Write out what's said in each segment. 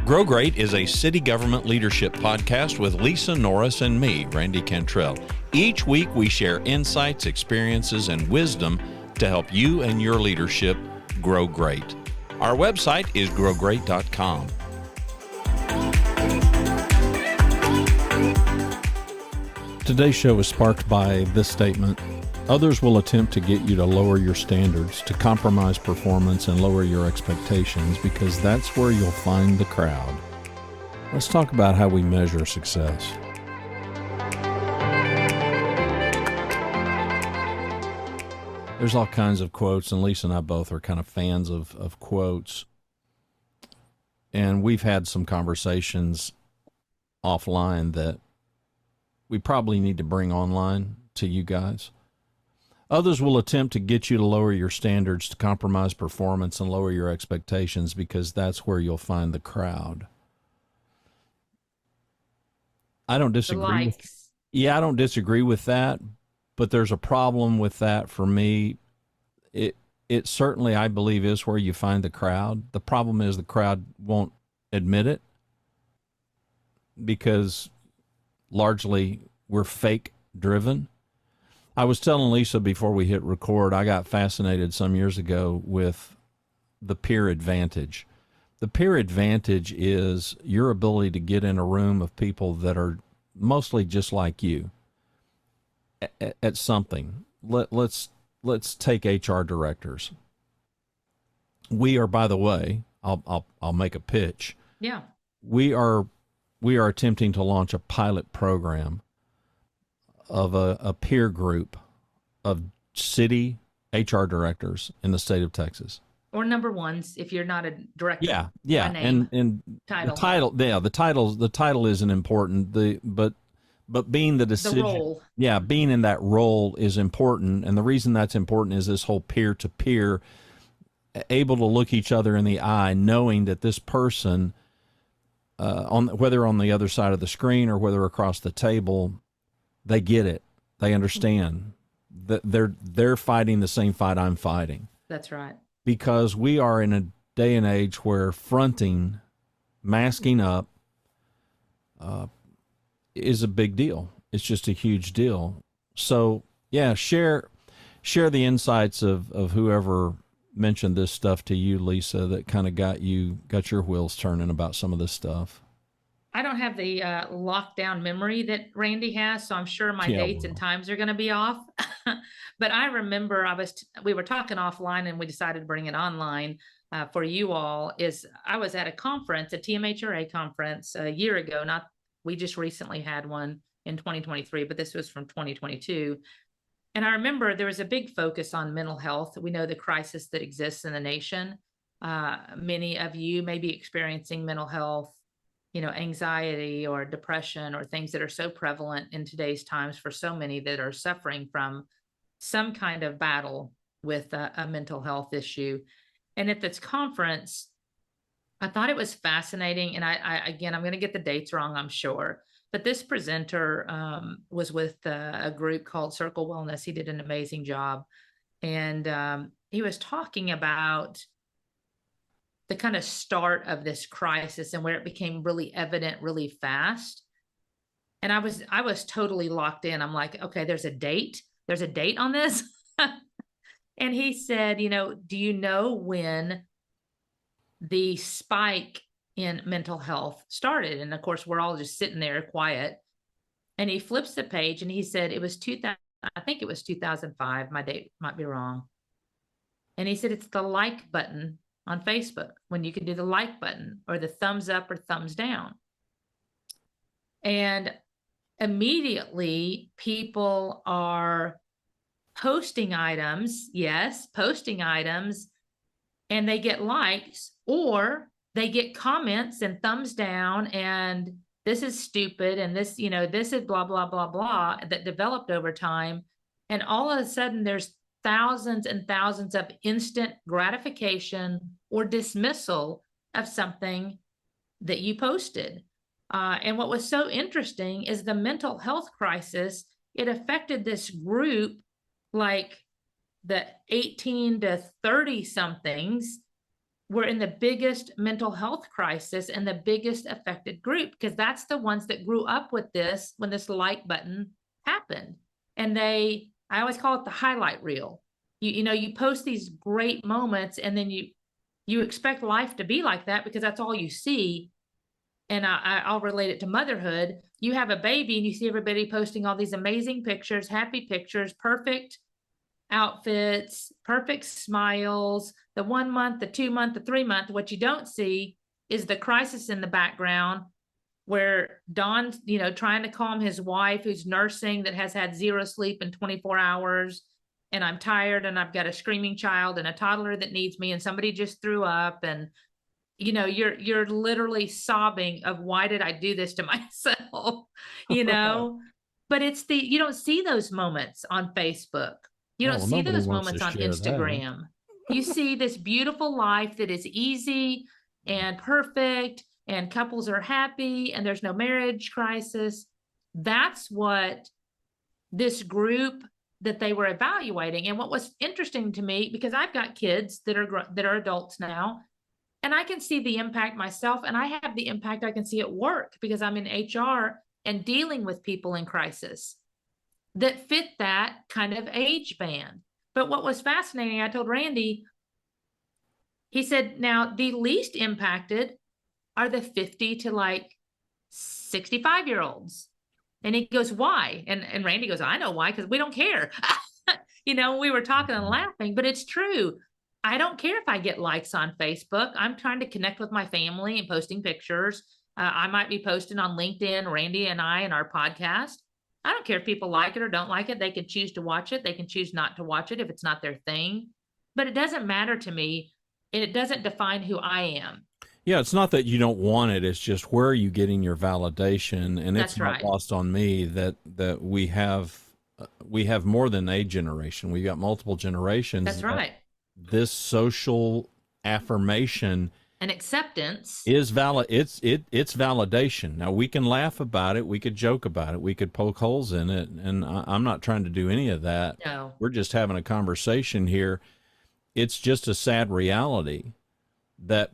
Grow Great is a city government leadership podcast with Lisa Norris and me, Randy Cantrell. Each week we share insights, experiences, and wisdom to help you and your leadership grow great. Our website is growgreat.com. Today's show is sparked by this statement. Others will attempt to get you to lower your standards, to compromise performance, and lower your expectations because that's where you'll find the crowd. Let's talk about how we measure success. There's all kinds of quotes, and Lisa and I both are kind of fans of quotes. And we've had some conversations offline that we probably need to bring online to you guys. Others will attempt to get you to lower your standards, to compromise performance, and lower your expectations because that's where you'll find the crowd. I don't disagree. I don't disagree with that, but there's a problem with that for me. It certainly, I believe, is where you find the crowd. The problem is the crowd won't admit it because largely we're fake driven. I was telling Lisa before we hit record, I got fascinated some years ago with the peer advantage. The peer advantage is your ability to get in a room of people that are mostly just like you at something. Let's take HR directors. We are, by the way, I'll make a pitch. Yeah. We are attempting to launch a pilot program of a peer group of city HR directors in the state of Texas. Or number ones, if you're not a director. Yeah. And title. The title isn't important. But being the decision, the role. Yeah, being in that role is important. And the reason that's important is this whole peer-to-peer, able to look each other in the eye, knowing that this person, whether on the other side of the screen or whether across the table, they get it. They understand that they're fighting the same fight I'm fighting. That's right. Because we are in a day and age where fronting, masking up, is a big deal. It's just a huge deal. So yeah, share the insights of whoever mentioned this stuff to you, Lisa, that kind of got your wheels turning about some of this stuff. I don't have the lockdown memory that Randy has, so I'm sure my dates and times are going to be off. But I remember we were talking offline and we decided to bring it online for you all. I was at a conference, a TMHRA conference a year ago. We just recently had one in 2023, but this was from 2022. And I remember there was a big focus on mental health. We know the crisis that exists in the nation. Many of you may be experiencing mental health, anxiety or depression or things that are so prevalent in today's times for so many that are suffering from some kind of battle with a mental health issue. And at this conference, I thought it was fascinating. And again, I'm going to get the dates wrong, I'm sure. But this presenter was with a group called Circle Wellness. He did an amazing job. And he was talking about the kind of start of this crisis and where it became really evident really fast. And I was totally locked in. I'm like, okay, there's a date on this. And he said, do you know when the spike in mental health started? And of course, we're all just sitting there quiet. And he flips the page and he said it was 2000. I think it was 2005. My date might be wrong. And he said, it's the like button on Facebook, when you can do the like button or the thumbs up or thumbs down. And immediately people are posting items, and they get likes, or they get comments and thumbs down, and this is stupid, and this is blah, blah, blah, blah, that developed over time. And all of a sudden there's thousands and thousands of instant gratification or dismissal of something that you posted. And what was so interesting is the mental health crisis, it affected this group, like the 18 to 30 somethings were in the biggest mental health crisis and the biggest affected group, because that's the ones that grew up with this when this like button happened. And I always call it the highlight reel. You post these great moments, and then you expect life to be like that because that's all you see. And I'll relate it to motherhood. You have a baby and you see everybody posting all these amazing pictures, happy pictures, perfect outfits, perfect smiles, the 1 month, the 2 month, the 3 month. What you don't see is the crisis in the background where Don's, trying to calm his wife who's nursing, that has had 0 sleep in 24 hours. And I'm tired, and I've got a screaming child and a toddler that needs me, and somebody just threw up, and you're literally sobbing of, why did I do this to myself? But you don't see those moments on Facebook. You don't see those moments on Instagram. You see this beautiful life that is easy and perfect, and couples are happy, and there's no marriage crisis. That's what this group that they were evaluating. And what was interesting to me, because I've got kids that are adults now, and I can see the impact myself, and I have the impact I can see at work because I'm in HR and dealing with people in crisis that fit that kind of age band. But what was fascinating, I told Randy, he said, now the least impacted are the 50 to like 65-year-olds. And he goes, why? And Randy goes, I know why, because we don't care. We were talking and laughing, but it's true. I don't care if I get likes on Facebook. I'm trying to connect with my family and posting pictures. I might be posting on LinkedIn, Randy and I, and our podcast. I don't care if people like it or don't like it. They can choose to watch it. They can choose not to watch it if it's not their thing. But it doesn't matter to me. It doesn't define who I am. Yeah, it's not that you don't want it. It's just, where are you getting your validation? And it's not lost on me that we have more than a generation. We've got multiple generations. That's right. This social affirmation and acceptance is valid. It's validation. Now, we can laugh about it. We could joke about it. We could poke holes in it. And I'm not trying to do any of that. No. We're just having a conversation here. It's just a sad reality that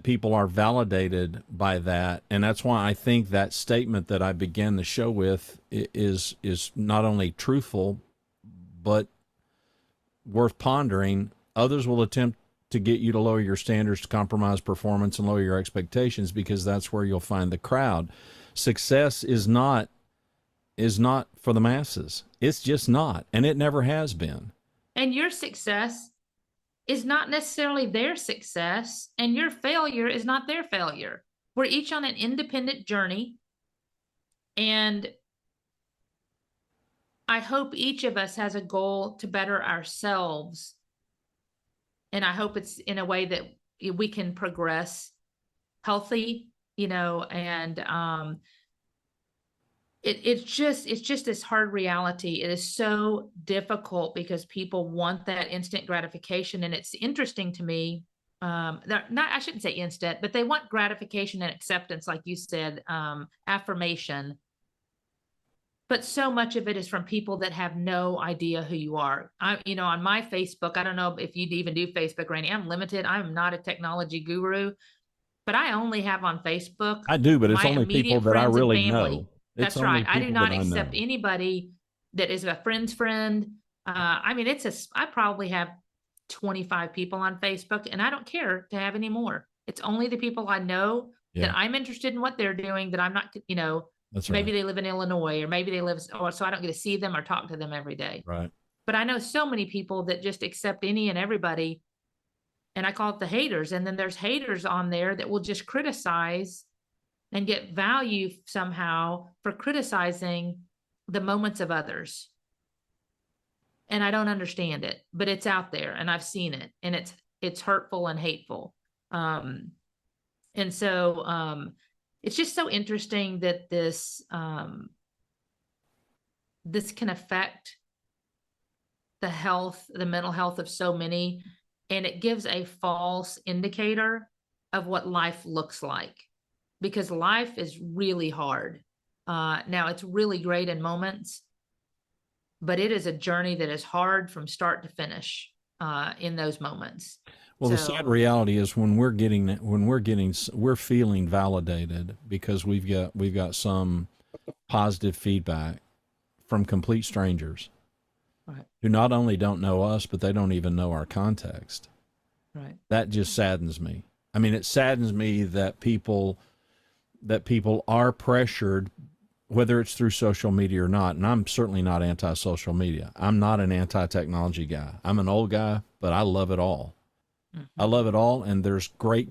people are validated by that. And that's why I think that statement that I began the show with is not only truthful, but worth pondering. Others will attempt to get you to lower your standards, to compromise performance, and lower your expectations, because that's where you'll find the crowd. Success is not for the masses. It's just not, and it never has been. And your success is not necessarily their success, and your failure is not their failure. We're each on an independent journey, and I hope each of us has a goal to better ourselves. And I hope it's in a way that we can progress healthy, and it's just this hard reality. It is so difficult because people want that instant gratification. And it's interesting to me, I shouldn't say instant, but they want gratification and acceptance, like you said, affirmation. But so much of it is from people that have no idea who you are. On my Facebook, I don't know if you'd even do Facebook, Randy. I'm limited. I'm not a technology guru, but I only have on Facebook. I do, but it's only people that I really know. That's right. I do not accept anybody that is a friend's friend. I probably have 25 people on Facebook, and I don't care to have any more. It's only the people I know that I'm interested in what they're doing, that I'm not, That's right. Maybe they live in Illinois, or maybe they live, so I don't get to see them or talk to them every day. Right. But I know so many people that just accept any and everybody, and I call it the haters. And then there's haters on there that will just criticize and get value somehow for criticizing the moments of others. And I don't understand it, but it's out there, and I've seen it, and it's hurtful and hateful. And so it's just so interesting that this can affect the mental health of so many, and it gives a false indicator of what life looks like, because life is really hard. Now, it's really great in moments, but it is a journey that is hard from start to finish in those moments. Well, the sad reality is we're feeling validated because we've got some positive feedback from complete strangers Right. who not only don't know us, but they don't even know our context. Right. That just saddens me. I mean, it saddens me that people are pressured, whether it's through social media or not. And I'm certainly not anti-social media. I'm not an anti-technology guy. I'm an old guy, but I love it all. I love it all, and there's great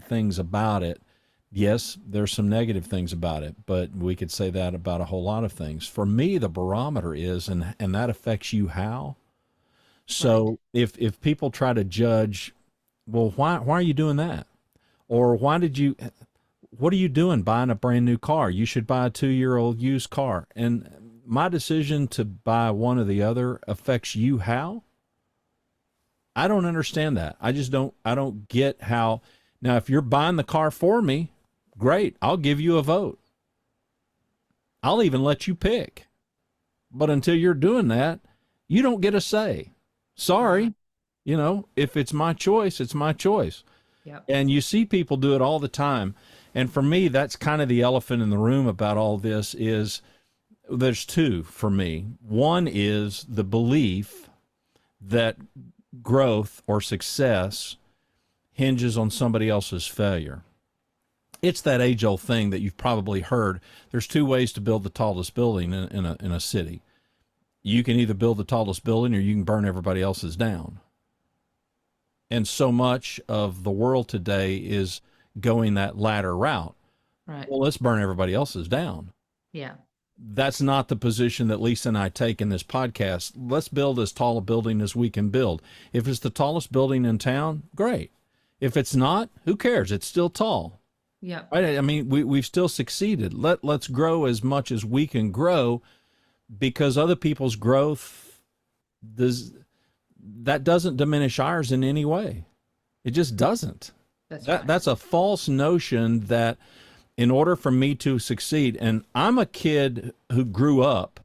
things about it. Yes, there's some negative things about it, but we could say that about a whole lot of things. For me, the barometer is, and that affects you how. So if people try to judge, well, why are you doing that? Or what are you doing buying a brand new car? You should buy a 2-year-old used car. And my decision to buy one or the other affects you how? I don't understand that. I don't get how. Now, if you're buying the car for me, great. I'll give you a vote. I'll even let you pick. But until you're doing that, you don't get a say. Sorry. If it's my choice, it's my choice. Yep. And you see people do it all the time. And for me, that's kind of the elephant in the room about all this is there's two for me. One is the belief that growth or success hinges on somebody else's failure. It's that age-old thing that you've probably heard. There's two ways to build the tallest building in a city. You can either build the tallest building or you can burn everybody else's down. And so much of the world today is going that latter route. Right. Well, let's burn everybody else's down. Yeah. That's not the position that Lisa and I take in this podcast. Let's build as tall a building as we can build. If it's the tallest building in town, great. If it's not, who cares? It's still tall. Yeah. Right? I mean, we've still succeeded. Let's grow as much as we can grow, because other people's growth doesn't diminish ours in any way. It just doesn't. That's a false notion that in order for me to succeed, and I'm a kid who grew up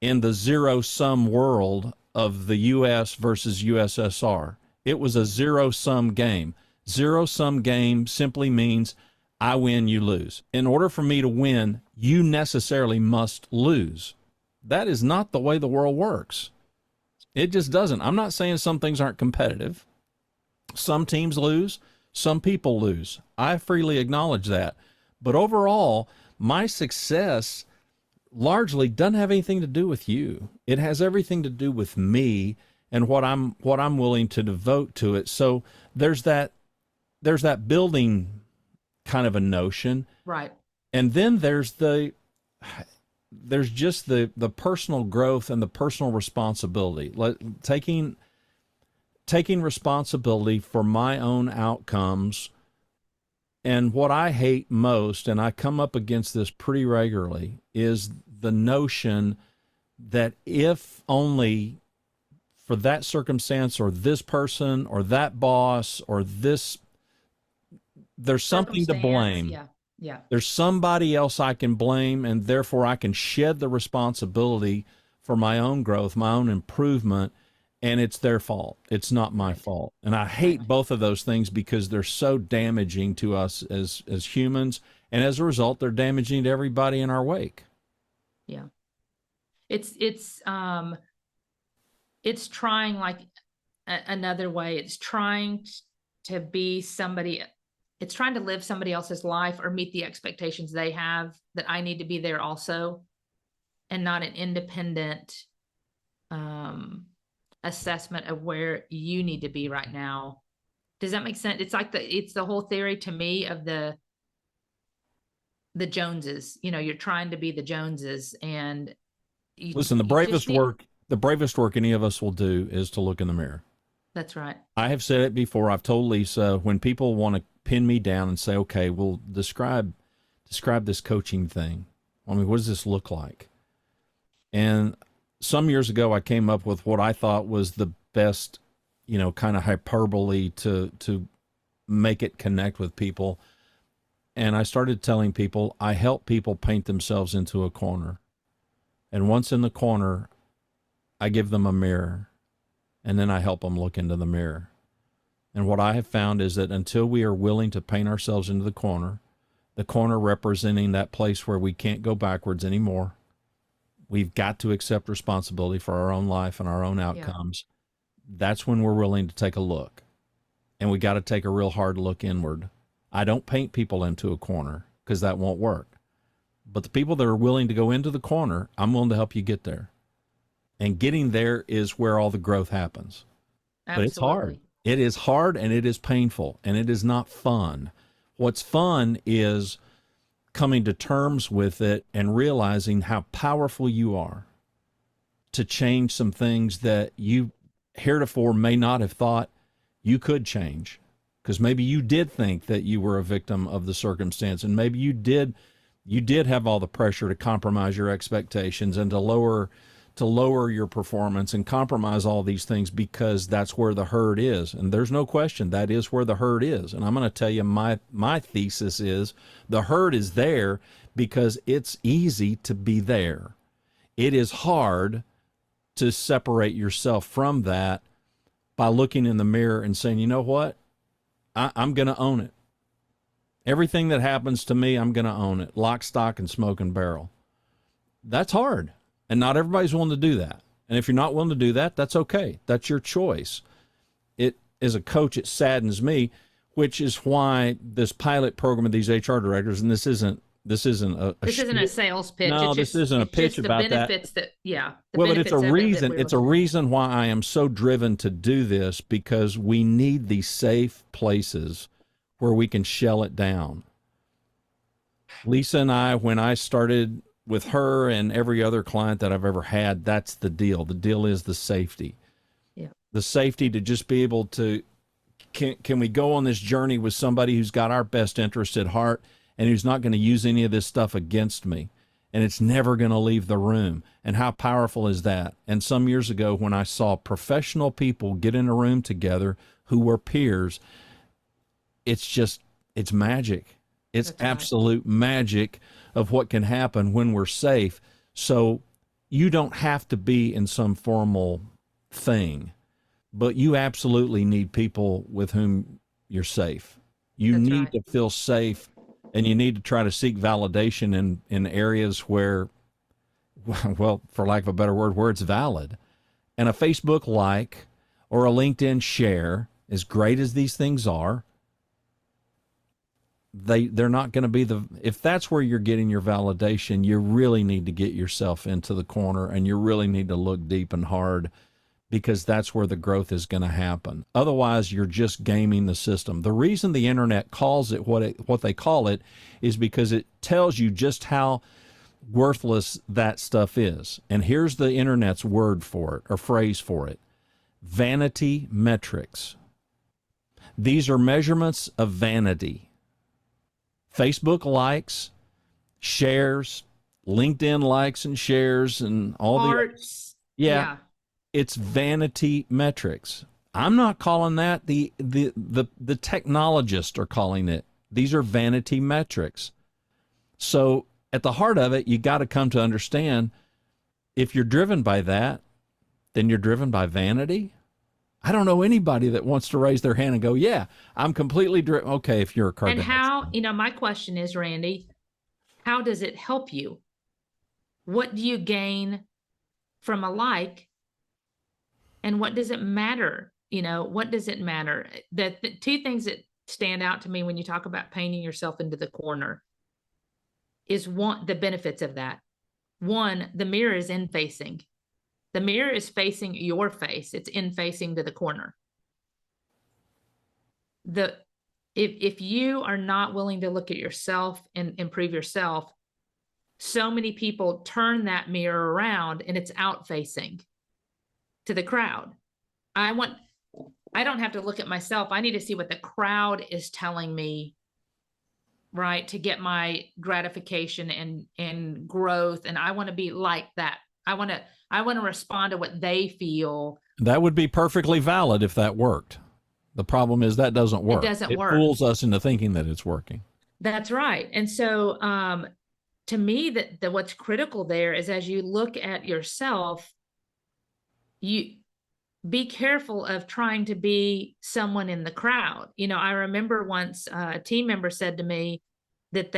in the zero-sum world of the U.S. versus USSR. It was a zero-sum game. Zero-sum game simply means I win, you lose. In order for me to win, you necessarily must lose. That is not the way the world works. It just doesn't. I'm not saying some things aren't competitive. Some teams lose. Some people lose. I freely acknowledge that. But overall, my success largely doesn't have anything to do with you. It has everything to do with me and what I'm willing to devote to it. So there's that building kind of a notion. Right. And then there's just the personal growth and the personal responsibility. Taking responsibility for my own outcomes. And what I hate most, and I come up against this pretty regularly, is the notion that if only for that circumstance or this person or that boss or this, there's something to blame. Yeah. Yeah. There's somebody else I can blame, and therefore I can shed the responsibility for my own growth, my own improvement, and it's their fault. It's not my fault. And I hate both of those things because they're so damaging to us as humans, and as a result, they're damaging to everybody in our wake. Yeah. It's trying like another way. It's trying to be somebody. It's trying to live somebody else's life or meet the expectations they have, that I need to be there also, and not an independent assessment of where you need to be right now. Does that make sense? It's like it's the whole theory to me of the Joneses. You're trying to be the Joneses, and listen, the bravest work any of us will do is to look in the mirror. That's right. I have said it before. I've told Lisa, when people want to pin me down and say, okay, well, describe this coaching thing. I mean, what does this look like? And some years ago, I came up with what I thought was the best, kind of hyperbole to make it connect with people. And I started telling people, I help people paint themselves into a corner. And once in the corner, I give them a mirror, and then I help them look into the mirror. And what I have found is that until we are willing to paint ourselves into the corner representing that place where we can't go backwards anymore, we've got to accept responsibility for our own life and our own outcomes. Yeah. That's when we're willing to take a look. And we got to take a real hard look inward. I don't paint people into a corner because that won't work. But the people that are willing to go into the corner, I'm willing to help you get there. And getting there is where all the growth happens. Absolutely. But it's hard. It is hard and it is painful and it is not fun. What's fun is coming to terms with it and realizing how powerful you are to change some things that you heretofore may not have thought you could change. Because maybe you did think that you were a victim of the circumstance, and maybe you did have all the pressure to compromise your expectations and to lower your performance and compromise all these things because that's where the herd is. And there's no question that is where the herd is. And I'm going to tell you my thesis is the herd is there because it's easy to be there. It is hard to separate yourself from that by looking in the mirror and saying, you know what? I'm going to own it. Everything that happens to me, I'm going to own it. Lock, stock, and smoke and barrel. That's hard. And not everybody's willing to do that. And if you're not willing to do that, that's okay. That's your choice. It, as a coach, it saddens me, which is why this pilot program of these HR directors, and this isn't a sales pitch. No, this isn't a pitch about that. The benefits that. Well, but it's a reason. It's a reason why I am so driven to do this, because we need these safe places where we can shell it down. Lisa and I, when I started with her and every other client that I've ever had, that's the deal. The deal is the safety. Yeah. The safety to just be able to, can we go on this journey with somebody who's got our best interest at heart and who's not going to use any of this stuff against me, and it's never going to leave the room? And how powerful is that? And some years ago, when I saw professional people get in a room together who were peers, it's magic. It's absolute magic of what can happen when we're safe. So you don't have to be in some formal thing, but you absolutely need people with whom you're safe. You need to feel safe, and you need to try to seek validation in areas where, well, for lack of a better word, where it's valid. And a Facebook like or a LinkedIn share, as great as these things are, they're not going to be if that's where you're getting your validation, you really need to get yourself into the corner, and you really need to look deep and hard, because that's where the growth is going to happen. Otherwise, you're just gaming the system. The reason the internet calls it what they call it is because it tells you just how worthless that stuff is. And here's the internet's word for it, or phrase for it: vanity metrics. These are measurements of vanity. Facebook likes, shares, LinkedIn likes and shares, and all Hearts. Yeah. It's vanity metrics. I'm not calling that. The technologists are calling it. These are vanity metrics. So at the heart of it, you got to come to understand, if you're driven by that, then you're driven by vanity. I don't know anybody that wants to raise their hand and go, yeah, I'm completely driven. Okay, if you're a Kardashian. And how, my question is, Randy, how does it help you? What do you gain from a like? And what does it matter? What does it matter? The two things that stand out to me when you talk about painting yourself into the corner is, one, the benefits of that. One, the mirror is in facing. The mirror is facing your face. It's in facing to the corner. If you are not willing to look at yourself and improve yourself, so many people turn that mirror around and it's out facing to the crowd. I don't have to look at myself. I need to see what the crowd is telling me, right, to get my gratification and growth. And I want to be like that. I want to respond to what they feel. That would be perfectly valid if that worked. The problem is that doesn't work. It work. Fools us into thinking that it's working. That's right. And so to me, that what's critical there is, as you look at yourself, be careful of trying to be someone in the crowd. I remember once a team member said to me that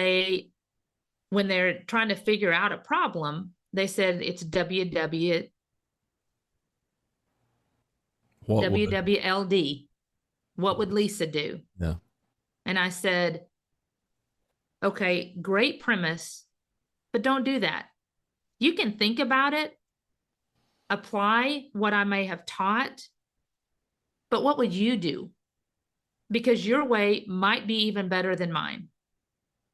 when they're trying to figure out a problem, they said it's WWLD. What would Lisa do? Yeah. And I said, okay, great premise, but don't do that. You can think about it, apply what I may have taught, but what would you do? Because your way might be even better than mine.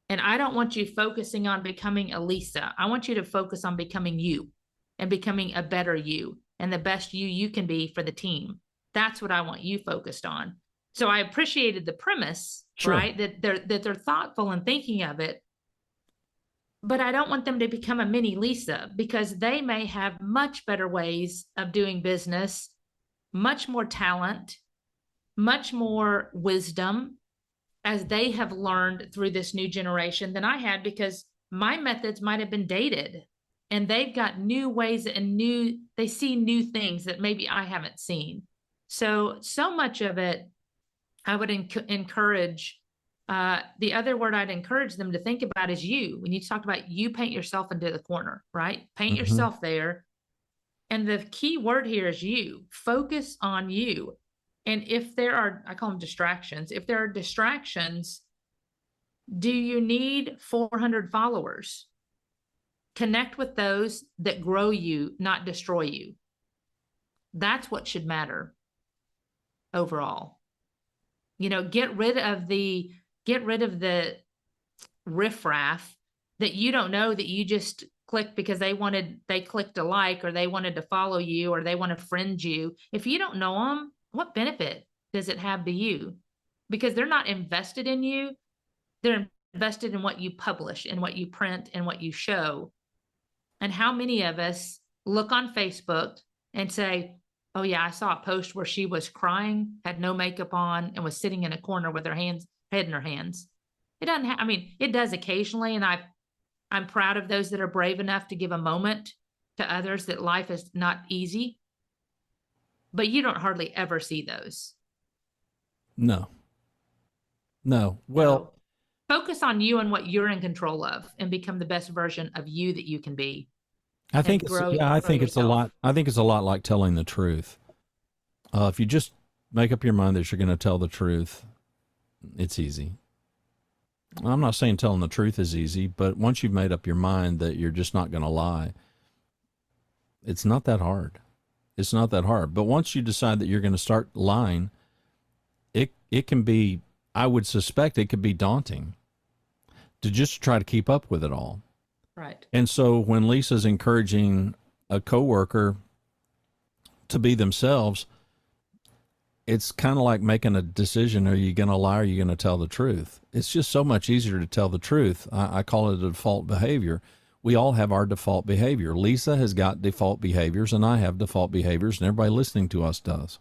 And I don't want you focusing on becoming a Lisa. I want you to focus on becoming you and becoming a better you and the best you can be for the team. That's what I want you focused on. So I appreciated the premise, Sure. right? That they're thoughtful and thinking of it. But I don't want them to become a mini Lisa, because they may have much better ways of doing business, much more talent, much more wisdom, as they have learned through this new generation than I had, because my methods might have been dated and they've got new ways and they see new things that maybe I haven't seen. So much of it, I would encourage, the other word I'd encourage them to think about is you. When you talked about, you paint yourself into the corner, right? Paint yourself there. And the key word here is you. Focus on you. And if there are, I call them distractions. If there are distractions, do you need 400 followers? Connect with those that grow you, not destroy you. That's what should matter overall. Get rid of the riffraff that you don't know, that you just clicked because they clicked a like, or they wanted to follow you, or they want to friend you. If you don't know them, what benefit does it have to you? Because they're not invested in you. They're invested in what you publish and what you print and what you show. And how many of us look on Facebook and say, oh yeah, I saw a post where she was crying, had no makeup on, and was sitting in a corner with her head in her hands. It doesn't it does occasionally. And I'm proud of those that are brave enough to give a moment to others, that life is not easy, but you don't hardly ever see those. No. Well, so focus on you and what you're in control of, and become the best version of you that you can be. I think it's a lot. I think it's a lot like telling the truth. If you just make up your mind that you're going to tell the truth, it's easy. I'm not saying telling the truth is easy, but once you've made up your mind that you're just not going to lie, it's not that hard. It's not that hard. But once you decide that you're going to start lying, it can be, I would suspect it could be daunting to just try to keep up with it all. Right. And so when Lisa's encouraging a coworker to be themselves, it's kind of like making a decision. Are you going to lie, or are you going to tell the truth? It's just so much easier to tell the truth. I call it a default behavior. We all have our default behavior. Lisa has got default behaviors, and I have default behaviors, and everybody listening to us does.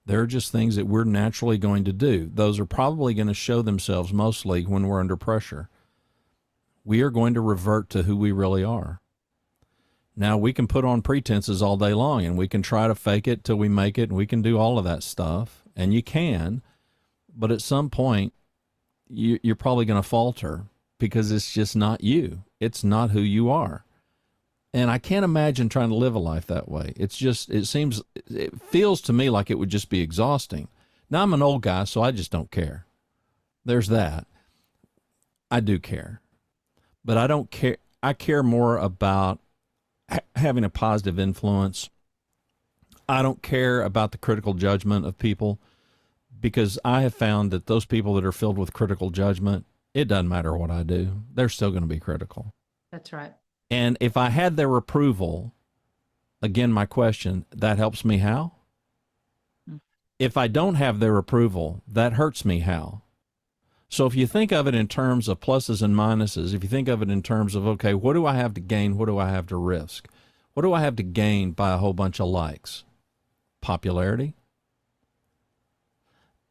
They're just things that we're naturally going to do. Those are probably going to show themselves mostly when we're under pressure. We are going to revert to who we really are. Now, we can put on pretenses all day long, and we can try to fake it till we make it, and we can do all of that stuff, and you can, but at some point, you're probably going to falter, because it's just not you. It's not who you are. And I can't imagine trying to live a life that way. It feels to me like it would just be exhausting. Now, I'm an old guy, so I just don't care. There's that. I do care. But I don't care. I care more about having a positive influence. I don't care about the critical judgment of people, because I have found that those people that are filled with critical judgment, it doesn't matter what I do. They're still going to be critical. That's right. And if I had their approval, again, my question, that helps me how? If I don't have their approval, that hurts me how? So if you think of it in terms of pluses and minuses, if you think of it in terms of, okay, what do I have to gain? What do I have to risk? What do I have to gain by a whole bunch of likes? Popularity?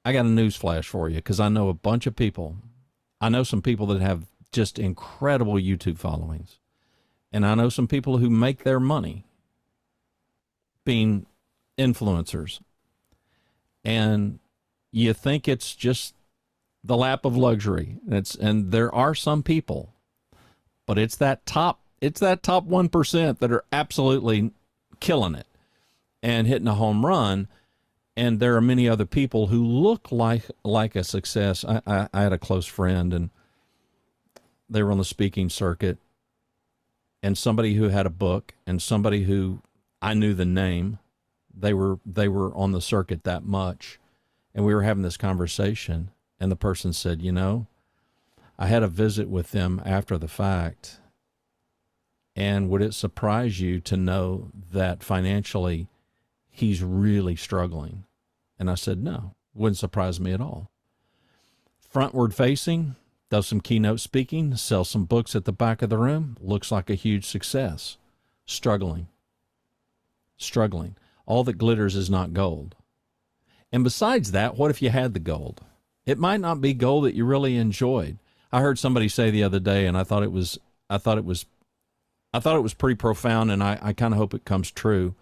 I got a news flash for you, because I know a bunch of people. I know some people that have just incredible YouTube followings. And I know some people who make their money being influencers, and you think it's just the lap of luxury. And there are some people, but it's that top 1% that are absolutely killing it and hitting a home run. And there are many other people who look like a success. I had a close friend, and they were on the speaking circuit, and somebody who had a book, and somebody who I knew the name. They were on the circuit that much, and we were having this conversation, and the person said, I had a visit with them after the fact, and would it surprise you to know that financially he's really struggling? And I said, no, wouldn't surprise me at all. Frontward facing, does some keynote speaking, sells some books at the back of the room, looks like a huge success. Struggling. All that glitters is not gold. And besides that, what if you had the gold? It might not be gold that you really enjoyed. I heard somebody say the other day, and I thought it was pretty profound, and I kind of hope it comes true,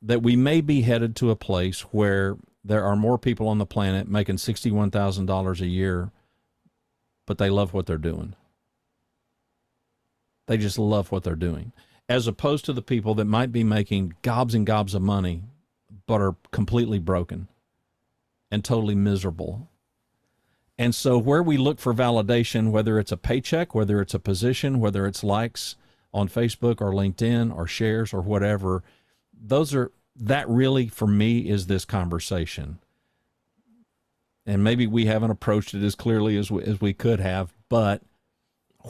that we may be headed to a place where there are more people on the planet making $61,000 a year, but they love what they're doing. They just love what they're doing, as opposed to the people that might be making gobs and gobs of money, but are completely broken and totally miserable. And so where we look for validation, whether it's a paycheck, whether it's a position, whether it's likes on Facebook or LinkedIn or shares or whatever, that really, for me, is this conversation. And maybe we haven't approached it as clearly as we could have, but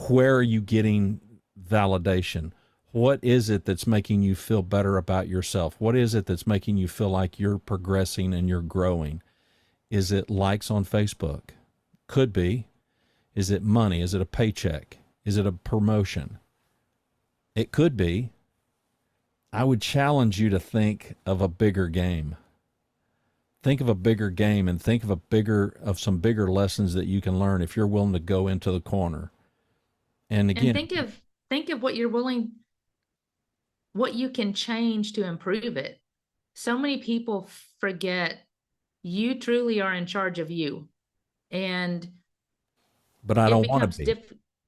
where are you getting validation? What is it that's making you feel better about yourself? What is it that's making you feel like you're progressing and you're growing? Is it likes on Facebook? Could be. Is it money? Is it a paycheck? Is it a promotion? It could be. I would challenge you to think of a bigger game. Think of a bigger game, and think of some bigger lessons that you can learn if you're willing to go into the corner. And again, think of what you can change to improve it. So many people forget you truly are in charge of you. But I don't want to be.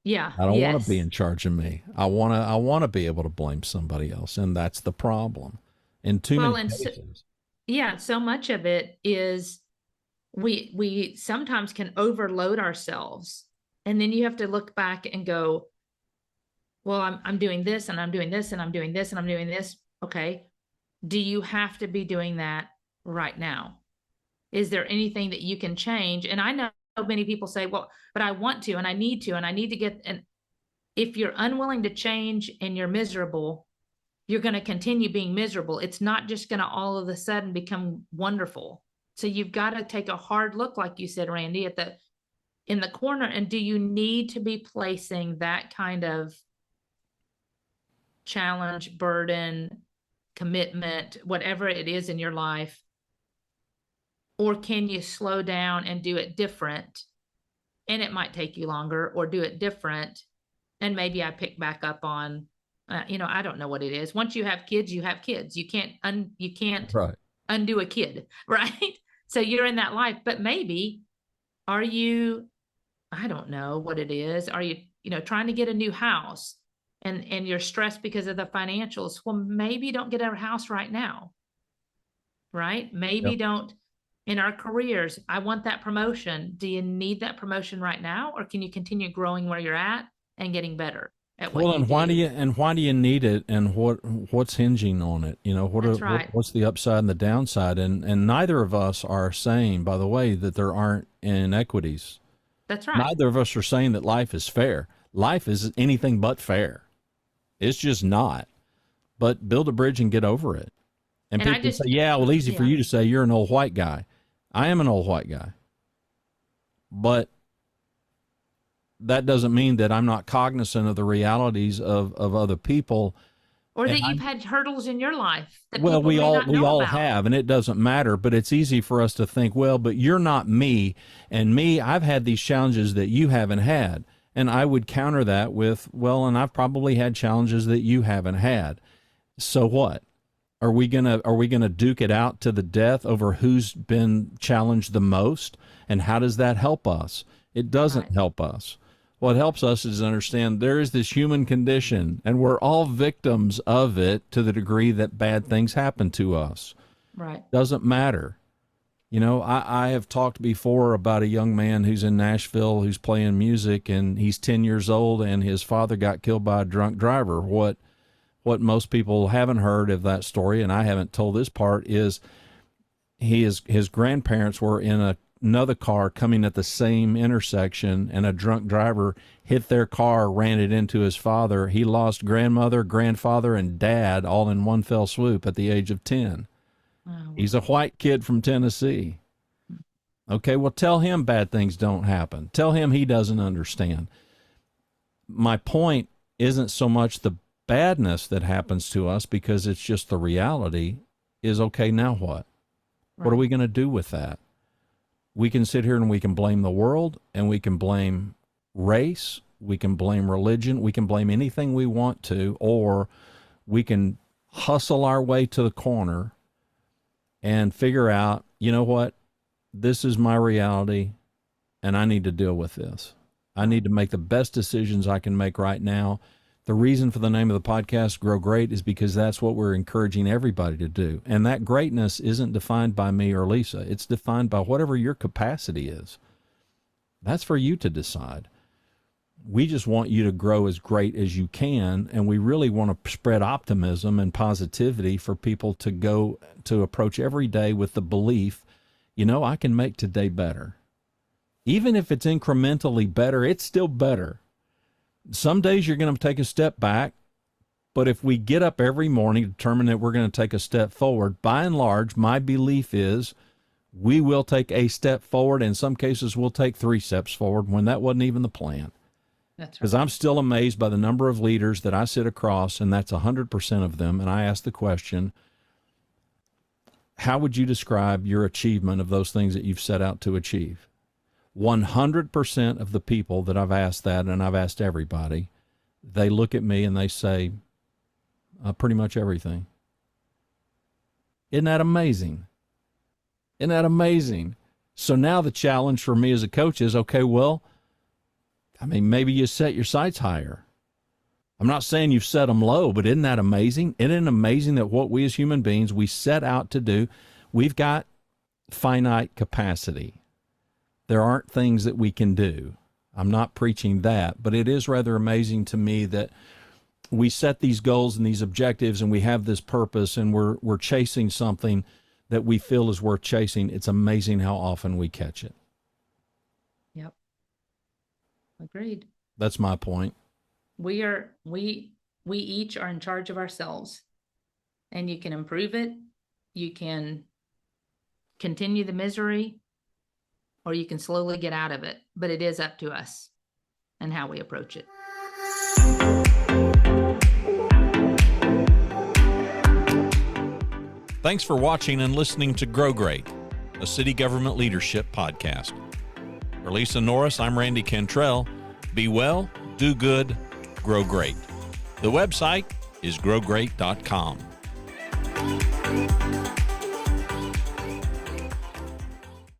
Yeah. I don't want to be in charge of me. I want to be able to blame somebody else, and that's the problem. In too many cases. So much of it is we sometimes can overload ourselves, and then you have to look back and go, well, I'm doing this, and I'm doing this, and I'm doing this, and I'm doing this. Okay. Do you have to be doing that right now? Is there anything that you can change? And I know many people say, well, but I want to, and I need to, and I need to get, and if you're unwilling to change and you're miserable, you're going to continue being miserable. It's not just going to all of a sudden become wonderful. So you've got to take a hard look, like you said, Randy, in the corner. And do you need to be placing that kind of challenge, burden, commitment, whatever it is in your life? Or can you slow down and do it different? And it might take you longer, or do it different. And maybe I pick back up on, I don't know what it is. Once you have kids, you have kids. You can't right. undo a kid, right? So you're in that life, but maybe are you, I don't know what it is. Are you, trying to get a new house and you're stressed because of the financials? Well, maybe don't get a house right now, right? Maybe don't. In our careers, I want that promotion. Do you need that promotion right now, or can you continue growing where you're at and getting better at what you do? Why do you need it, and what's hinging on it? What's the upside and the downside? And neither of us are saying, by the way, that there aren't inequities. That's right. Neither of us are saying that life is fair. Life is anything but fair. It's just not. But build a bridge and get over it. And people say, easy for you to say you're an old white guy. I am an old white guy. But that doesn't mean that I'm not cognizant of the realities of other people. Or that you've had hurdles in your life. We all have, and it doesn't matter. But it's easy for us to think, well, but you're not me. And me, I've had these challenges that you haven't had. And I would counter that with, well, and I've probably had challenges that you haven't had. So what? Are we gonna duke it out to the death over who's been challenged the most? And how does that help us? It doesn't help us. What helps us is understand there is this human condition, and we're all victims of it to the degree that bad things happen to us. Right. Doesn't matter. You know, I have talked before about a young man who's in Nashville who's playing music, and he's 10 years old, and his father got killed by a drunk driver. What most people haven't heard of that story, and I haven't told this part, is his grandparents were in another car coming at the same intersection, and a drunk driver hit their car, ran it into his father. He lost grandmother, grandfather, and dad all in one fell swoop at the age of 10. Wow. He's a white kid from Tennessee. Okay, well, tell him bad things don't happen. Tell him he doesn't understand. My point isn't so much the badness that happens to us, because it's just the reality is, okay, now what? Right. What are we going to do with that? We can sit here and we can blame the world, and we can blame race, we can blame religion, we can blame anything we want to, or we can hustle our way to the corner and figure out, you know what, this is my reality, and I need to deal with this. I need to make the best decisions I can make right now. The reason for the name of the podcast, Grow Great, is because that's what we're encouraging everybody to do. And that greatness isn't defined by me or Lisa. It's defined by whatever your capacity is. That's for you to decide. We just want you to grow as great as you can, and we really want to spread optimism and positivity for people to go to approach every day with the belief, you know, I can make today better. Even if it's incrementally better, it's still better. Some days you're going to take a step back, but if we get up every morning determine that we're going to take a step forward, by and large, my belief is we will take a step forward. In some cases, we'll take 3 steps forward when that wasn't even the plan. That's right. Because I'm still amazed by the number of leaders that I sit across, and that's 100% of them. And I ask the question, how would you describe your achievement of those things that you've set out to achieve? 100% of the people that I've asked that, and I've asked everybody, they look at me and they say, pretty much everything. Isn't that amazing? Isn't that amazing? So now the challenge for me as a coach is, okay, well, I mean, maybe you set your sights higher. I'm not saying you've set them low, but isn't that amazing? Isn't it amazing that what we as human beings, we set out to do, we've got finite capacity. There aren't things that we can do. I'm not preaching that, but it is rather amazing to me that we set these goals and these objectives, and we have this purpose, and we're chasing something that we feel is worth chasing. It's amazing how often we catch it. Yep. Agreed. That's my point. We each are in charge of ourselves, and you can improve it. You can continue the misery, or you can slowly get out of it, but it is up to us and how we approach it. Thanks for watching and listening to Grow Great, a city government leadership podcast. For Lisa Norris, I'm Randy Cantrell. Be well, do good, grow great. The website is growgreat.com.